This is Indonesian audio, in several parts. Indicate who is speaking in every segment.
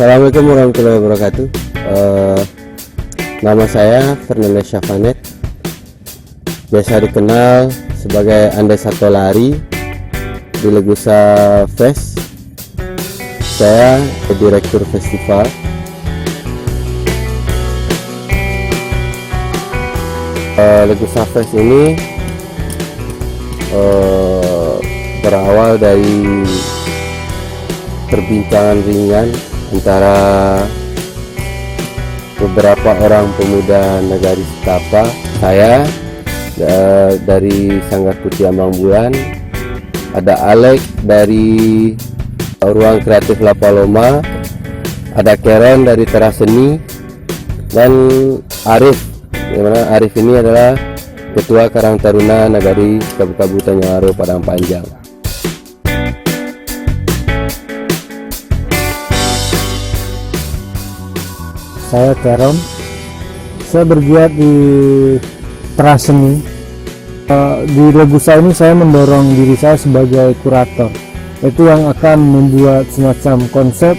Speaker 1: Assalamualaikum warahmatullahi wabarakatuh. Nama saya Fernando Syafanet, biasa dikenal sebagai Anda Satu Lari di Legusa Fest. Saya direktur festival. Legusa Fest ini berawal dari perbincangan ringan antara beberapa orang pemuda Nagari Sitapa, saya dari Sanggar Putih Ambang Bulan, ada Alek dari Ruang Kreatif Lapaloma, ada Karen dari Teraseni, dan Arif, dimana Arif ini adalah Ketua Karang Taruna Nagari Kabupaten Nyawaro Padang Panjang.
Speaker 2: Saya Karen, saya bergiat di Teraseni. Di Legusa ini saya mendorong diri saya sebagai kurator, itu yang akan membuat semacam konsep,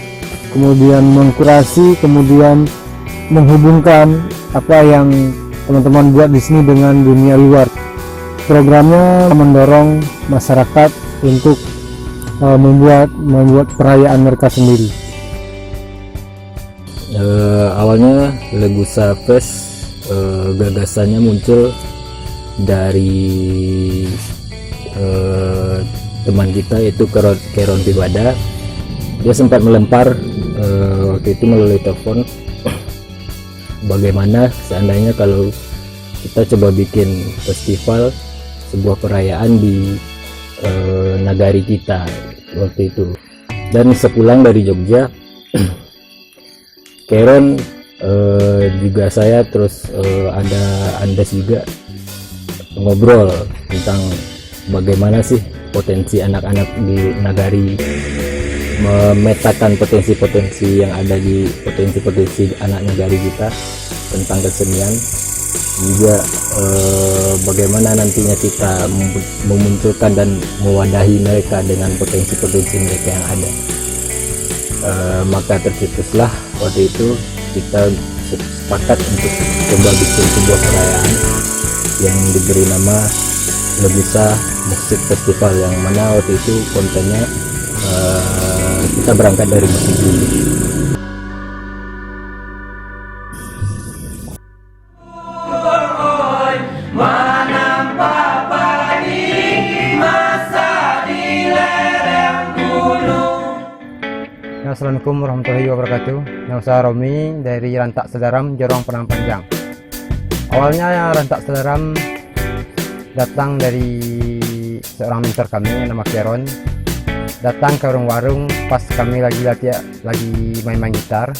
Speaker 2: kemudian mengkurasi, kemudian menghubungkan apa yang teman-teman buat di sini dengan dunia luar. Programnya mendorong masyarakat untuk membuat perayaan mereka sendiri.
Speaker 3: Awalnya Legusa Fest gagasannya muncul dari teman kita, yaitu Keron Pibada. Dia sempat melempar waktu itu melalui telepon, bagaimana seandainya kalau kita coba bikin festival, sebuah perayaan di nagari kita waktu itu. Dan sepulang dari Jogja, Keron juga saya terus ada Andes juga ngobrol tentang bagaimana sih potensi anak-anak di nagari, memetakan potensi-potensi yang ada di potensi anak nagari kita tentang kesenian, juga bagaimana nantinya kita memunculkan dan mewadahi mereka dengan potensi-potensi mereka yang ada. Maka tercetuslah waktu itu kita sepakat untuk coba bikin sebuah perayaan yang diberi nama Legusa Musik Festival, yang mana waktu itu kontennya kita berangkat dari musik dulu.
Speaker 4: Assalamualaikum warahmatullahi wabarakatuh. Nama saya Romi dari Rantak Sedaram, Jorong Padang Panjang. Awalnya Rantak Sedaram datang dari seorang mentor kami nama Keron. Datang ke warung pas kami lagi main-main gitar.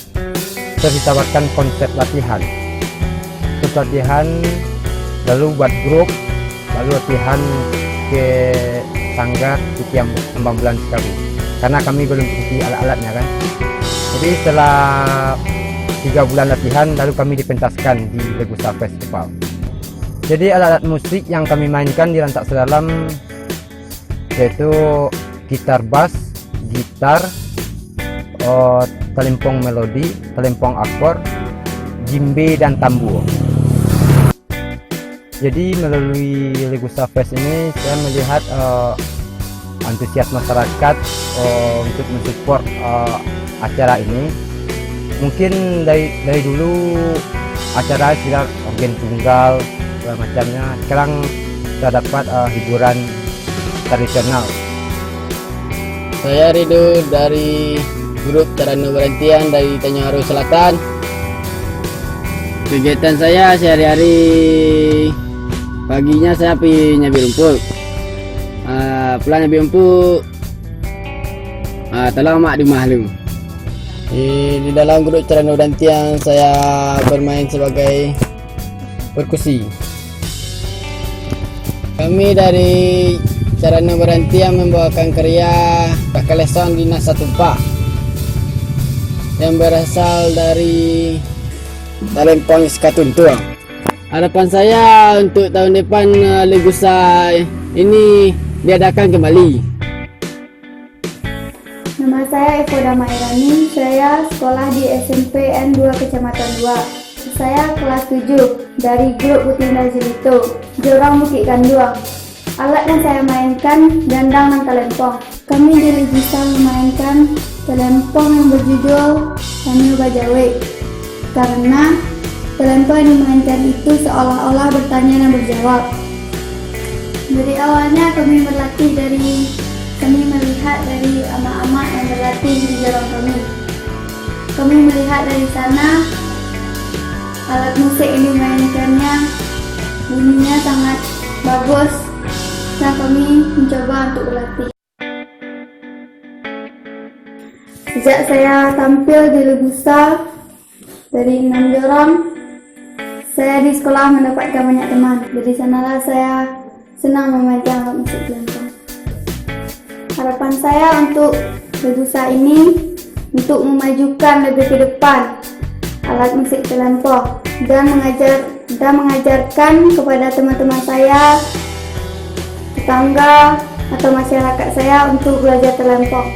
Speaker 4: Terus ditawarkan konsep latihan. Terus latihan, lalu buat grup, lalu latihan ke Sanggar Putih Ambang Bulan sekali. Karena kami belum cukupi alat-alatnya kan. Jadi setelah 3 bulan latihan, lalu kami dipentaskan di Legusa Festival. Jadi alat-alat musik yang kami mainkan di Rantak Sedalam yaitu gitar bass, gitar, telempong melodi, telempong akor, djembe, dan tambur. Jadi melalui Legusa Fest ini saya melihat antusias masyarakat untuk mensupport acara ini. Mungkin dari dulu acara silat organ tunggal segala macamnya, sekarang kita dapat hiburan tradisional.
Speaker 5: Saya Rido dari grup Tarana Berhentian dari Tanyaro Selatan. Kegiatan saya sehari-hari, paginya saya pergi nyabi rumput. Pulang nyabi rumput, tolong mak di rumah dulu. Di dalam grup Tarana Berhentian saya bermain sebagai perkusi. Kami dari Tarana Berhentian membawakan karya Kakaleson Dinas Satupa yang berasal dari Talempong Skatuntua. Harapan saya untuk tahun depan Legusa ini diadakan kembali.
Speaker 6: Nama saya Eko Damairani, saya sekolah di SMP N2 Kecamatan 2. Saya kelas 7 dari grup Putih Nazilito, Jorong Bukit Ganduang. Alat yang saya mainkan gendang dan telempong. Kami di Legisa memainkan telempong yang berjudul Sambil Bajawe, karena telempong yang dimainkan itu seolah-olah bertanya dan berjawab. Dari awalnya kami melihat dari ama-ama yang berlatih di jorong kami. Kami melihat dari sana alat musik yang dimainkannya bunyinya sangat bagus, dan kami mencoba untuk berlatih. Sejak saya tampil di Legusa dari 6 jorong, saya di sekolah mendapatkan banyak teman. Dari sanalah saya senang memainkan alat musik telempong. Harapan saya untuk Legusa ini untuk memajukan lebih ke depan alat musik telempong dan mengajarkan kepada teman-teman saya, tetangga atau masyarakat saya untuk belajar telempong.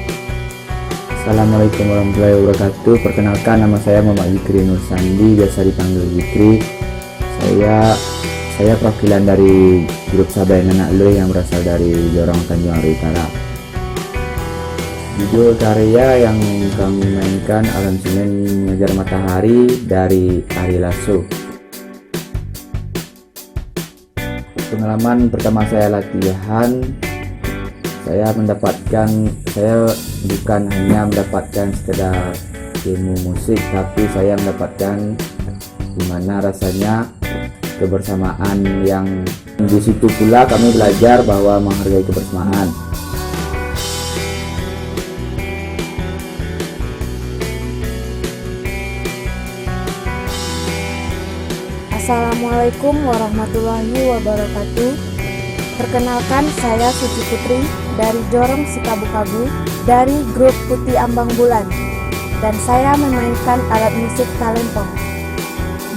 Speaker 3: Assalamualaikum warahmatullahi wabarakatuh. Perkenalkan, nama saya Muhammad Zikri Nur Sandi, biasa dipanggil Zikri. Saya perwakilan dari grup Sabai Anak Lui yang berasal dari Jorong Tanjung Ari Utara. Judul karya yang kami mainkan Alam Semen Mengejar Matahari dari Ari Lasso. Pengalaman pertama saya latihan, saya bukan hanya mendapatkan sekedar ilmu musik, tapi saya mendapatkan gimana rasanya kebersamaan, yang di situ pula kami belajar bahwa menghargai kebersamaan.
Speaker 7: Assalamualaikum warahmatullahi wabarakatuh. Perkenalkan, saya Suci Putri dari Jorong Sikabu-Kabu dari grup Putih Ambang Bulan, dan saya memainkan alat musik talempong.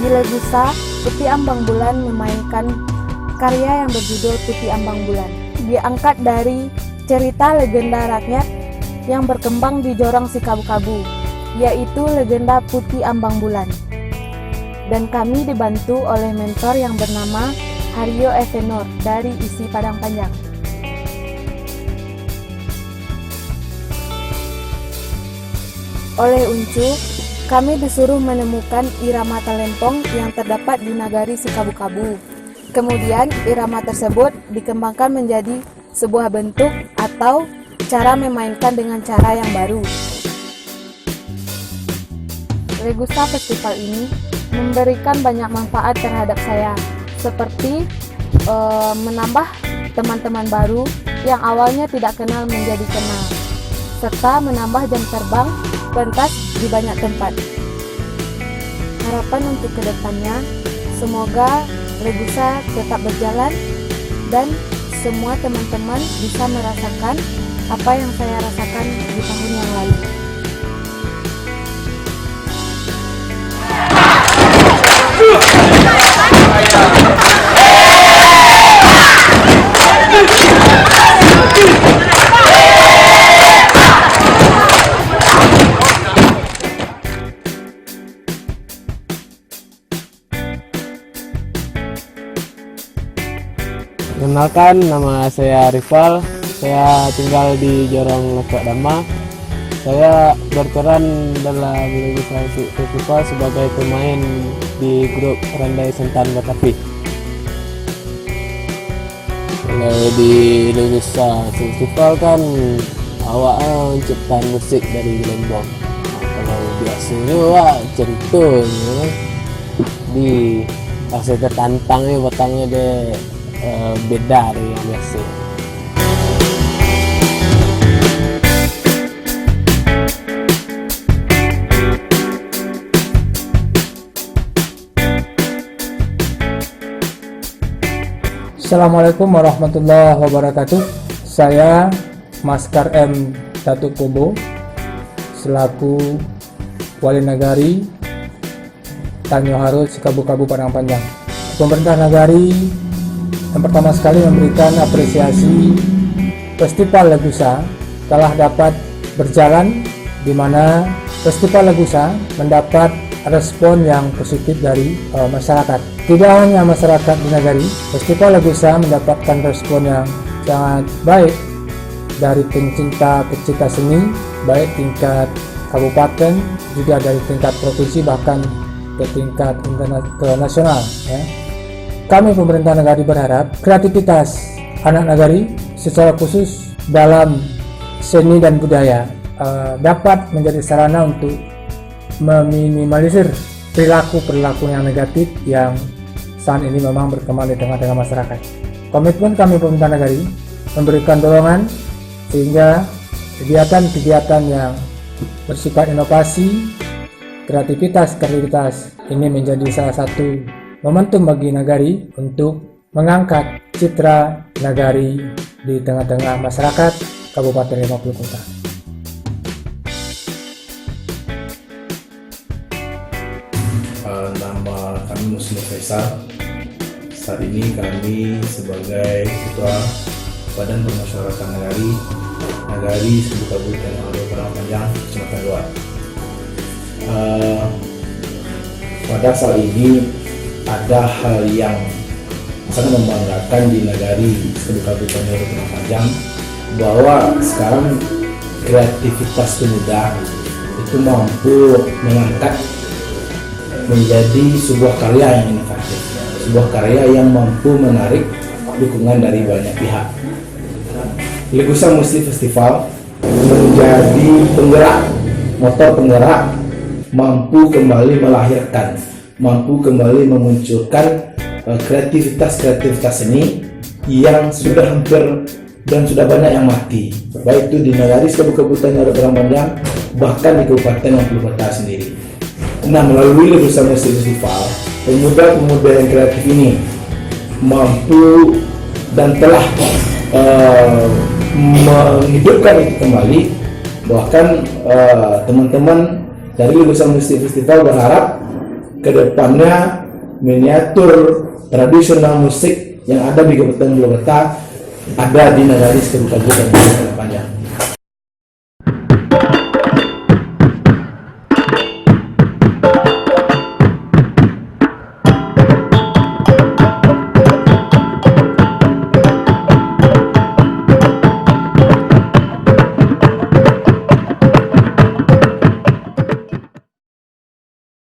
Speaker 7: Di Legusa, Putih Ambang Bulan memainkan karya yang berjudul Putih Ambang Bulan. Diangkat dari cerita legenda rakyat yang berkembang di Jorong Sikabu-Kabu, yaitu legenda Putih Ambang Bulan. Dan kami dibantu oleh mentor yang bernama Haryo Evenor dari ISI Padang Panjang. Oleh Uncu, kami disuruh menemukan irama talempong yang terdapat di Nagari Sikabu-Kabu. Kemudian irama tersebut dikembangkan menjadi sebuah bentuk atau cara memainkan dengan cara yang baru. Legusa Festival ini memberikan banyak manfaat terhadap saya, seperti menambah teman-teman baru yang awalnya tidak kenal menjadi kenal, serta menambah jam terbang pentas di banyak tempat. Harapan untuk kedepannya, semoga Legusa tetap berjalan dan semua teman-teman bisa merasakan apa yang saya rasakan di tahun yang lalu.
Speaker 2: Perkenalkan, nama saya Rifal, saya tinggal di Jorong Lekok Dama. Saya berperan dalam Legusa Festival sebagai pemain di grup Randai Sentan Batapi. Kalau di Legusa Festival kan awalnya menciptakan musik dari gelembong. Kalau biasanya contohnya di rasa tertantangnya batangnya deh beda dari yang biasa.
Speaker 8: Assalamualaikum warahmatullahi wabarakatuh. Saya Maskar M. Datuk Kobo selaku Wali Nagari Tanjung Harut Sikabu-Kabu Padang Panjang. Pemerintah Nagari yang pertama sekali memberikan apresiasi Festival Legusa telah dapat berjalan, di mana Festival Legusa mendapat respon yang positif dari masyarakat. Tidak hanya masyarakat di Nagari, Festival Legusa mendapatkan respon yang sangat baik dari pecinta seni, baik tingkat kabupaten, juga dari tingkat provinsi, bahkan ke tingkat ke nasional. Ya. Kami pemerintah Nagari berharap kreativitas anak Nagari secara khusus dalam seni dan budaya dapat menjadi sarana untuk meminimalisir perilaku yang negatif yang saat ini memang berkembang di tengah-tengah masyarakat. Komitmen kami pemerintah Nagari memberikan dorongan sehingga kegiatan-kegiatan yang bersifat inovasi, kreativitas ini menjadi salah satu momentum bagi Nagari untuk mengangkat citra Nagari di tengah-tengah masyarakat Kabupaten 50 Kota.
Speaker 9: Nama kami Muslim Faisal. Saat ini kami sebagai Ketua Badan Permusyawaratan Nagari Sebu Kabupaten Penang Panjang, Kecamatan Luar. Pada saat ini ada hal yang sangat membanggakan di Nagari Sebu Kabupaten Penang Panjang, bahwa sekarang kreativitas pemuda itu mampu mengangkat menjadi sebuah karya yang inovatif, sebuah karya yang mampu menarik dukungan dari banyak pihak. Legusa Musik Festival menjadi penggerak, motor penggerak, mampu kembali melahirkan, mampu kembali memunculkan kreativitas seni yang sudah hampir dan sudah banyak yang mati, baik itu di Nagari Kabupaten Penang Panjang, bahkan di Kabupaten 50 Kota sendiri. Nah, melalui Legusa Musik Festival, pemuda-pemuda yang kreatif ini mampu dan telah menghidupkan itu kembali. Bahkan teman-teman dari Legusa Musik Festival berharap ke depannya miniatur tradisional musik yang ada di Kabupaten Kota ada di Nagari Kabupaten Penang Panjang.